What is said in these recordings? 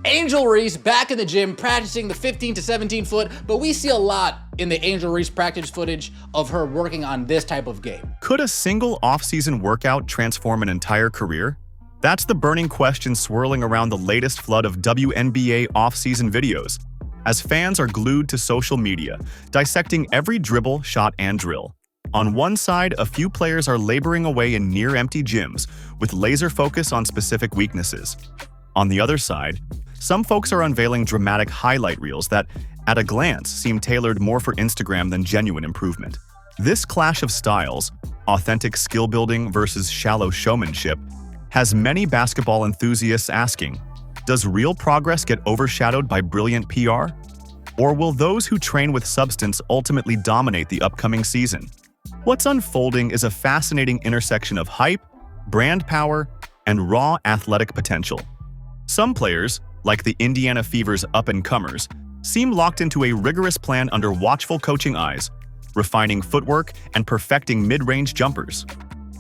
Angel Reese back in the gym practicing the 15 to 17 foot, but we see a lot in the Angel Reese practice footage of her working on this type of game. Could a single off-season workout transform an entire career? That's the burning question swirling around the latest flood of WNBA off-season videos, as fans are glued to social media, dissecting every dribble, shot, and drill. On one side, a few players are laboring away in near-empty gyms, with laser focus on specific weaknesses. On the other side, some folks are unveiling dramatic highlight reels that, at a glance, seem tailored more for Instagram than genuine improvement. This clash of styles, authentic skill building versus shallow showmanship, has many basketball enthusiasts asking, does real progress get overshadowed by brilliant PR? Or will those who train with substance ultimately dominate the upcoming season? What's unfolding is a fascinating intersection of hype, brand power, and raw athletic potential. Some players, like the Indiana Fever's up-and-comers, seem locked into a rigorous plan under watchful coaching eyes, refining footwork and perfecting mid-range jumpers.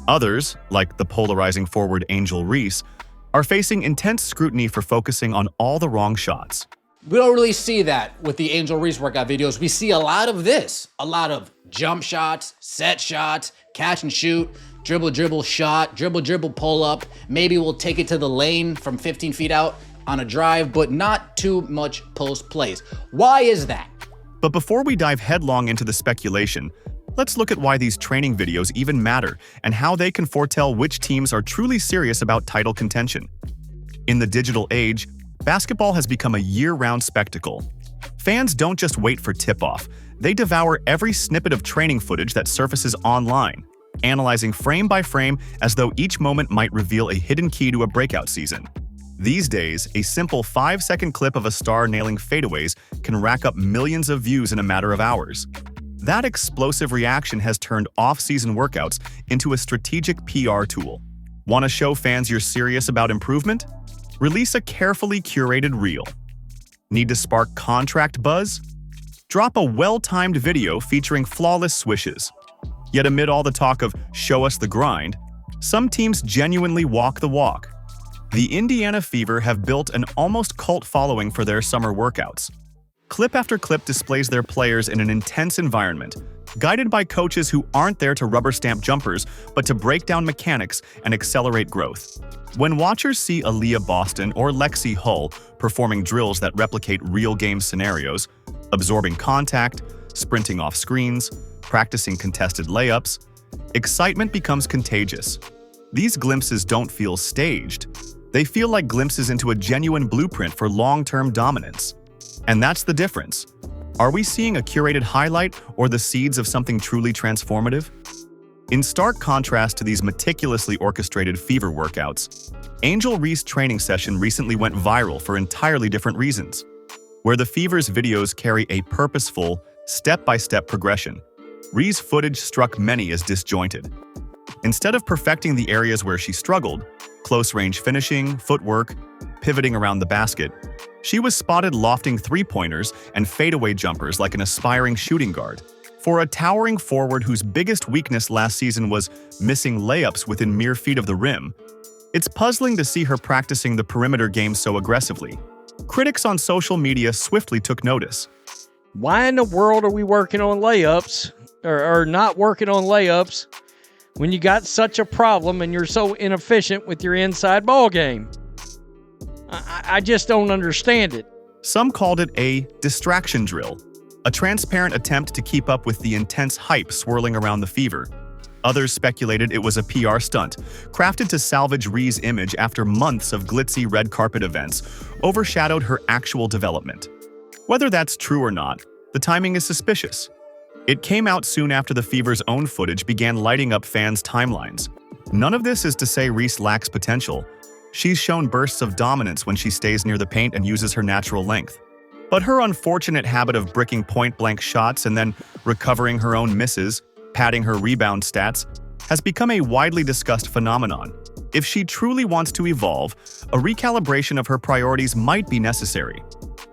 Others, like the polarizing forward Angel Reese, are facing intense scrutiny for focusing on all the wrong shots. We don't really see that with the Angel Reese workout videos. We see a lot of this, a lot of jump shots, set shots, catch and shoot, dribble, dribble, shot, dribble, dribble, pull up. Maybe we'll take it to the lane from 15 feet out on a drive, but not too much post plays. Why is that? But before we dive headlong into the speculation, let's look at why these training videos even matter and how they can foretell which teams are truly serious about title contention. In the digital age, basketball has become a year-round spectacle. Fans don't just wait for tip-off, they devour every snippet of training footage that surfaces online, analyzing frame by frame as though each moment might reveal a hidden key to a breakout season. These days, a simple 5-second clip of a star nailing fadeaways can rack up millions of views in a matter of hours. That explosive reaction has turned off-season workouts into a strategic PR tool. Want to show fans you're serious about improvement? Release a carefully curated reel. Need to spark contract buzz? Drop a well-timed video featuring flawless swishes. Yet amid all the talk of "show us the grind," some teams genuinely walk the walk. The Indiana Fever have built an almost cult following for their summer workouts. Clip after clip displays their players in an intense environment, guided by coaches who aren't there to rubber stamp jumpers, but to break down mechanics and accelerate growth. When watchers see Aaliyah Boston or Lexi Hull performing drills that replicate real game scenarios, absorbing contact, sprinting off screens, practicing contested layups, excitement becomes contagious. These glimpses don't feel staged. They feel like glimpses into a genuine blueprint for long-term dominance. And that's the difference. Are we seeing a curated highlight or the seeds of something truly transformative? In stark contrast to these meticulously orchestrated Fever workouts, Angel Reese's training session recently went viral for entirely different reasons. Where the Fever's videos carry a purposeful, step-by-step progression, Reese's footage struck many as disjointed. Instead of perfecting the areas where she struggled, close-range finishing, footwork, pivoting around the basket, she was spotted lofting three-pointers and fadeaway jumpers like an aspiring shooting guard. For a towering forward whose biggest weakness last season was missing layups within mere feet of the rim, it's puzzling to see her practicing the perimeter game so aggressively. Critics on social media swiftly took notice. Why in the world are we working on layups or not working on layups when you got such a problem and you're so inefficient with your inside ball game? I just don't understand it. Some called it a distraction drill, a transparent attempt to keep up with the intense hype swirling around the Fever. Others speculated it was a PR stunt, crafted to salvage Reese's image after months of glitzy red carpet events overshadowed her actual development. Whether that's true or not, the timing is suspicious. It came out soon after the Fever's own footage began lighting up fans' timelines. None of this is to say Reese lacks potential. She's shown bursts of dominance when she stays near the paint and uses her natural length. But her unfortunate habit of bricking point-blank shots and then recovering her own misses, padding her rebound stats, has become a widely discussed phenomenon. If she truly wants to evolve, a recalibration of her priorities might be necessary.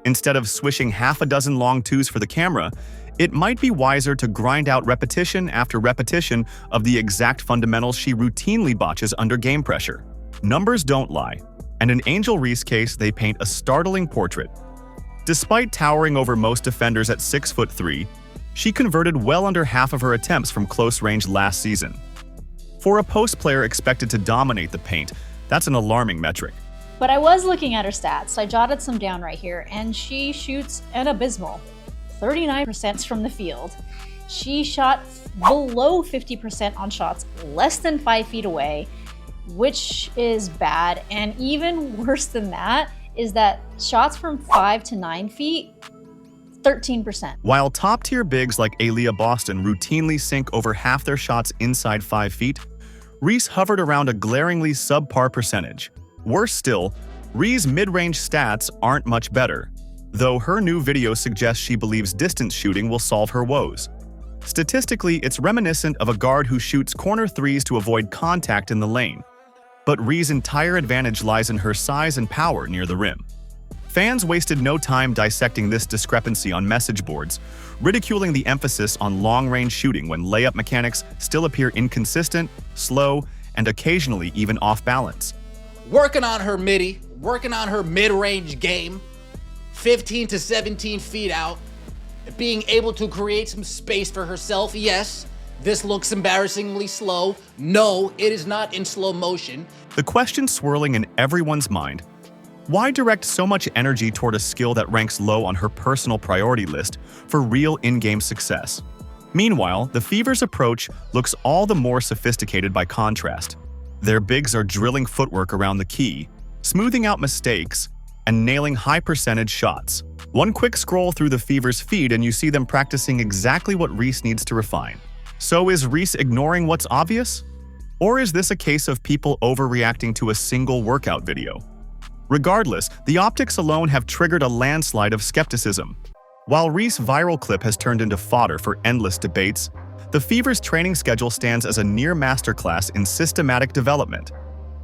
Instead of swishing half a dozen long twos for the camera, it might be wiser to grind out repetition after repetition of the exact fundamentals she routinely botches under game pressure. Numbers don't lie. And in Angel Reese case, they paint a startling portrait. Despite towering over most defenders at 6'3", she converted well under half of her attempts from close range last season. For a post player expected to dominate the paint, that's an alarming metric. But I was looking at her stats, I jotted some down right here, and she shoots an abysmal 39% from the field. She shot below 50% on shots less than 5 feet away, which is bad. And even worse than that is that shots from 5 to 9 feet, 13%. While top-tier bigs like Aaliyah Boston routinely sink over half their shots inside 5 feet, Reese hovered around a glaringly subpar percentage. Worse still, Reese's mid-range stats aren't much better, though her new video suggests she believes distance shooting will solve her woes. Statistically, it's reminiscent of a guard who shoots corner threes to avoid contact in the lane. But Reese's entire advantage lies in her size and power near the rim. Fans wasted no time dissecting this discrepancy on message boards, ridiculing the emphasis on long-range shooting when layup mechanics still appear inconsistent, slow, and occasionally even off-balance. Working on her midi, working on her mid-range game, 15 to 17 feet out, being able to create some space for herself. Yes, this looks embarrassingly slow. No, it is not in slow motion. The question swirling in everyone's mind: why direct so much energy toward a skill that ranks low on her personal priority list for real in-game success? Meanwhile, the Fever's approach looks all the more sophisticated by contrast. Their bigs are drilling footwork around the key, smoothing out mistakes, and nailing high-percentage shots. One quick scroll through the Fever's feed and you see them practicing exactly what Reese needs to refine. So is Reese ignoring what's obvious? Or is this a case of people overreacting to a single workout video? Regardless, the optics alone have triggered a landslide of skepticism. While Reese's viral clip has turned into fodder for endless debates, the Fever's training schedule stands as a near masterclass in systematic development.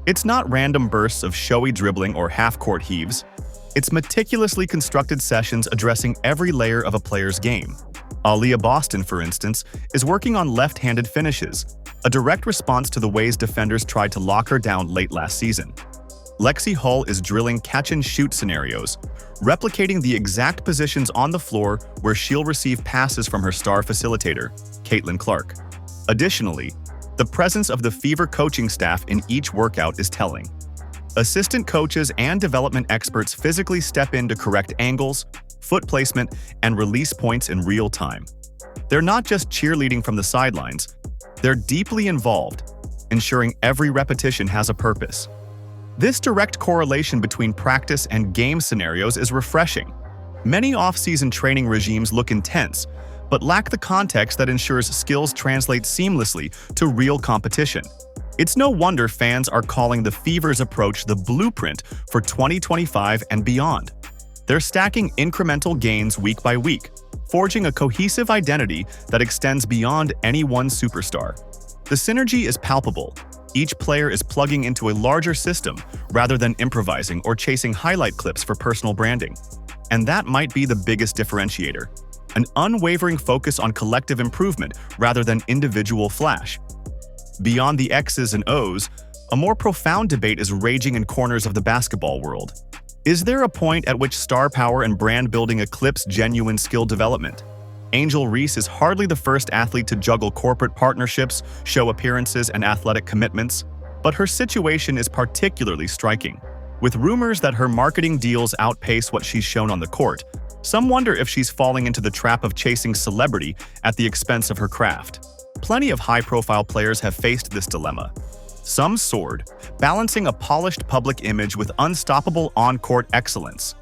It's not random bursts of showy dribbling or half-court heaves. It's meticulously constructed sessions addressing every layer of a player's game. Aaliyah Boston, for instance, is working on left-handed finishes, a direct response to the ways defenders tried to lock her down late last season. Lexi Hull is drilling catch-and-shoot scenarios, replicating the exact positions on the floor where she'll receive passes from her star facilitator, Caitlin Clark. Additionally, the presence of the Fever coaching staff in each workout is telling. Assistant coaches and development experts physically step in to correct angles, foot placement, and release points in real time. They're not just cheerleading from the sidelines, they're deeply involved, ensuring every repetition has a purpose. This direct correlation between practice and game scenarios is refreshing. Many off-season training regimes look intense, but lack the context that ensures skills translate seamlessly to real competition. It's no wonder fans are calling the Fever's approach the blueprint for 2025 and beyond. They're stacking incremental gains week by week, forging a cohesive identity that extends beyond any one superstar. The synergy is palpable. Each player is plugging into a larger system rather than improvising or chasing highlight clips for personal branding. And that might be the biggest differentiator: an unwavering focus on collective improvement rather than individual flash. Beyond the X's and O's, a more profound debate is raging in corners of the basketball world. Is there a point at which star power and brand building eclipse genuine skill development? Angel Reese is hardly the first athlete to juggle corporate partnerships, show appearances, and athletic commitments, but her situation is particularly striking. With rumors that her marketing deals outpace what she's shown on the court, some wonder if she's falling into the trap of chasing celebrity at the expense of her craft. Plenty of high-profile players have faced this dilemma. Some soared, balancing a polished public image with unstoppable on-court excellence.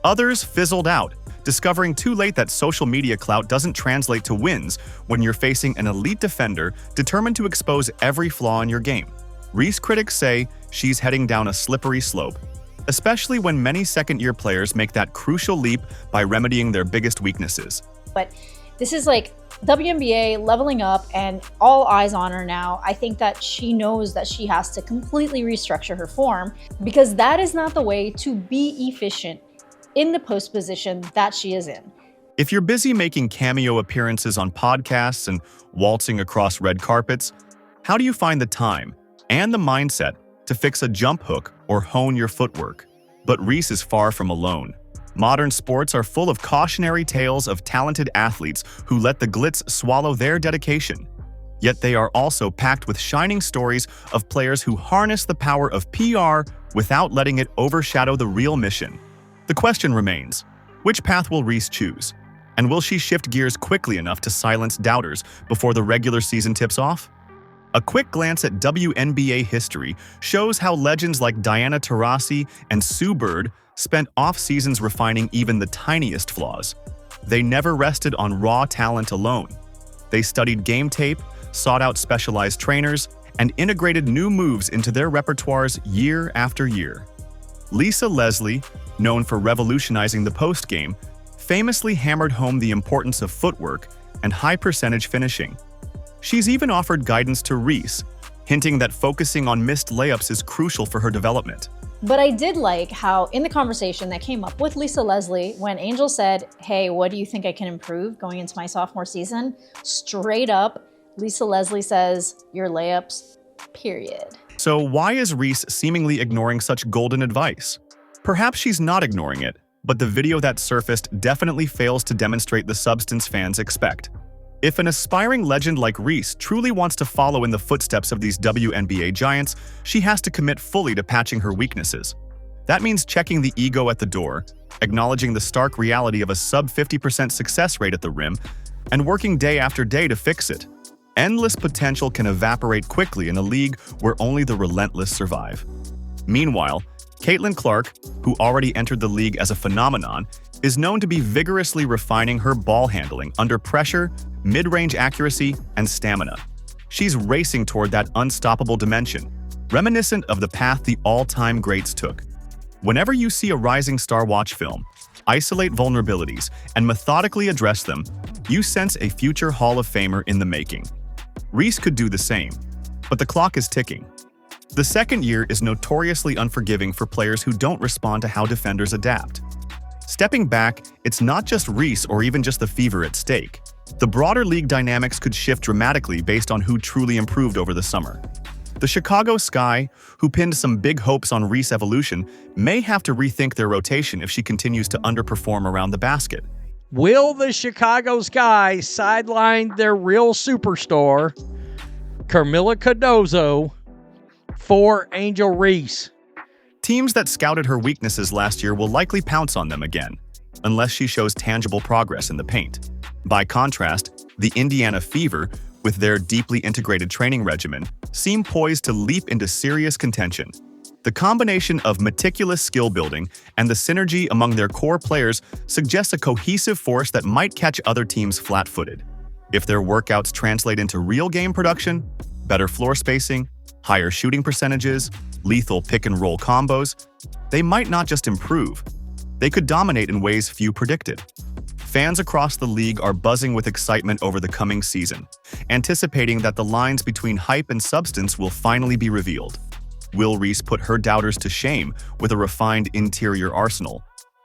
Others fizzled out, discovering too late that social media clout doesn't translate to wins when you're facing an elite defender determined to expose every flaw in your game. Reese critics say she's heading down a slippery slope, especially when many second-year players make that crucial leap by remedying their biggest weaknesses. But this is like WNBA leveling up and all eyes on her now. I think that she knows that she has to completely restructure her form, because that is not the way to be efficient in the post position that she is in. If you're busy making cameo appearances on podcasts and waltzing across red carpets, how do you find the time and the mindset to fix a jump hook or or hone your footwork. But Reese is far from alone. Modern sports are full of cautionary tales of talented athletes who let the glitz swallow their dedication. Yet they are also packed with shining stories of players who harness the power of PR without letting it overshadow the real mission. The question remains, which path will Reese choose? And will she shift gears quickly enough to silence doubters before the regular season tips off? A quick glance at WNBA history shows how legends like Diana Taurasi and Sue Bird spent off-seasons refining even the tiniest flaws. They never rested on raw talent alone. They studied game tape, sought out specialized trainers, and integrated new moves into their repertoires year after year. Lisa Leslie, known for revolutionizing the post game, famously hammered home the importance of footwork and high-percentage finishing. She's even offered guidance to Reese, hinting that focusing on missed layups is crucial for her development. But I did like how in the conversation that came up with Lisa Leslie, when Angel said, hey, what do you think I can improve going into my sophomore season? Straight up, Lisa Leslie says, your layups, period. So why is Reese seemingly ignoring such golden advice? Perhaps she's not ignoring it, but the video that surfaced definitely fails to demonstrate the substance fans expect. If an aspiring legend like Reese truly wants to follow in the footsteps of these WNBA giants, she has to commit fully to patching her weaknesses. That means checking the ego at the door, acknowledging the stark reality of a sub 50% success rate at the rim, and working day after day to fix it. Endless potential can evaporate quickly in a league where only the relentless survive. Meanwhile, Caitlin Clark, who already entered the league as a phenomenon, is known to be vigorously refining her ball handling under pressure, mid-range accuracy, and stamina. She's racing toward that unstoppable dimension, reminiscent of the path the all-time greats took. Whenever you see a rising star watch film, isolate vulnerabilities, and methodically address them, you sense a future Hall of Famer in the making. Reese could do the same, but the clock is ticking. The second year is notoriously unforgiving for players who don't respond to how defenders adapt. Stepping back, it's not just Reese or even just the Fever at stake. The broader league dynamics could shift dramatically based on who truly improved over the summer. The Chicago Sky, who pinned some big hopes on Reese evolution, may have to rethink their rotation if she continues to underperform around the basket. Will the Chicago Sky sideline their real superstar, Carmilla Cardozo, for Angel Reese? Teams that scouted her weaknesses last year will likely pounce on them again, unless she shows tangible progress in the paint. By contrast, the Indiana Fever, with their deeply integrated training regimen, seem poised to leap into serious contention. The combination of meticulous skill building and the synergy among their core players suggests a cohesive force that might catch other teams flat-footed. If their workouts translate into real game production, better floor spacing, higher shooting percentages, lethal pick-and-roll combos, they might not just improve, they could dominate in ways few predicted. Fans across the league are buzzing with excitement over the coming season, anticipating that the lines between hype and substance will finally be revealed. Will Reese put her doubters to shame with a refined interior arsenal?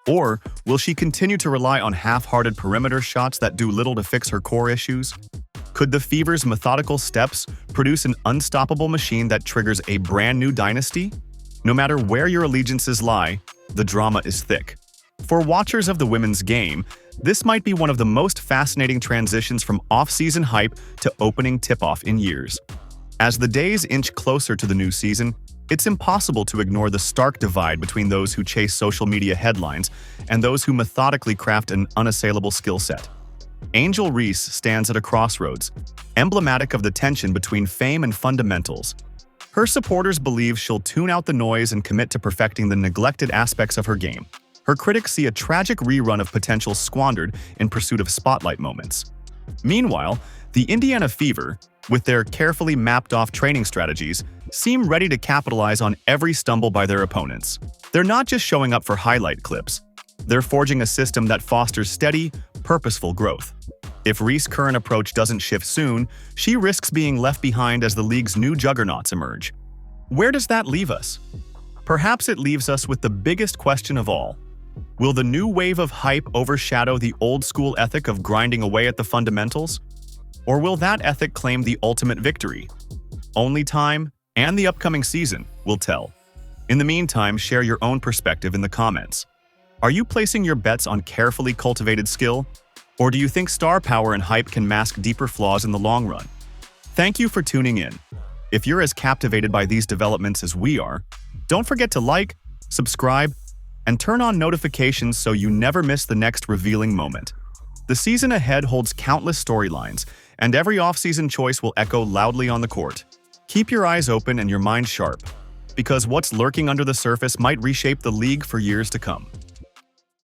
Or will she continue to rely on half-hearted perimeter shots that do little to fix her core issues? Could the Fever's methodical steps produce an unstoppable machine that triggers a brand new dynasty? No matter where your allegiances lie, the drama is thick. For watchers of the women's game, this might be one of the most fascinating transitions from off-season hype to opening tip-off in years. As the days inch closer to the new season, it's impossible to ignore the stark divide between those who chase social media headlines and those who methodically craft an unassailable skill set. Angel Reese stands at a crossroads, emblematic of the tension between fame and fundamentals. Her supporters believe she'll tune out the noise and commit to perfecting the neglected aspects of her game. Her critics see a tragic rerun of potential squandered in pursuit of spotlight moments. Meanwhile, the Indiana Fever, with their carefully mapped-off training strategies, seem ready to capitalize on every stumble by their opponents. They're not just showing up for highlight clips. They're forging a system that fosters steady, purposeful growth. If Reese's current approach doesn't shift soon, she risks being left behind as the league's new juggernauts emerge. Where does that leave us? Perhaps it leaves us with the biggest question of all. Will the new wave of hype overshadow the old-school ethic of grinding away at the fundamentals? Or will that ethic claim the ultimate victory? Only time and the upcoming season will tell. In the meantime, share your own perspective in the comments. Are you placing your bets on carefully cultivated skill? Or do you think star power and hype can mask deeper flaws in the long run? Thank you for tuning in. If you're as captivated by these developments as we are, don't forget to like, subscribe, and turn on notifications so you never miss the next revealing moment. The season ahead holds countless storylines, and every offseason choice will echo loudly on the court. Keep your eyes open and your mind sharp, because what's lurking under the surface might reshape the league for years to come.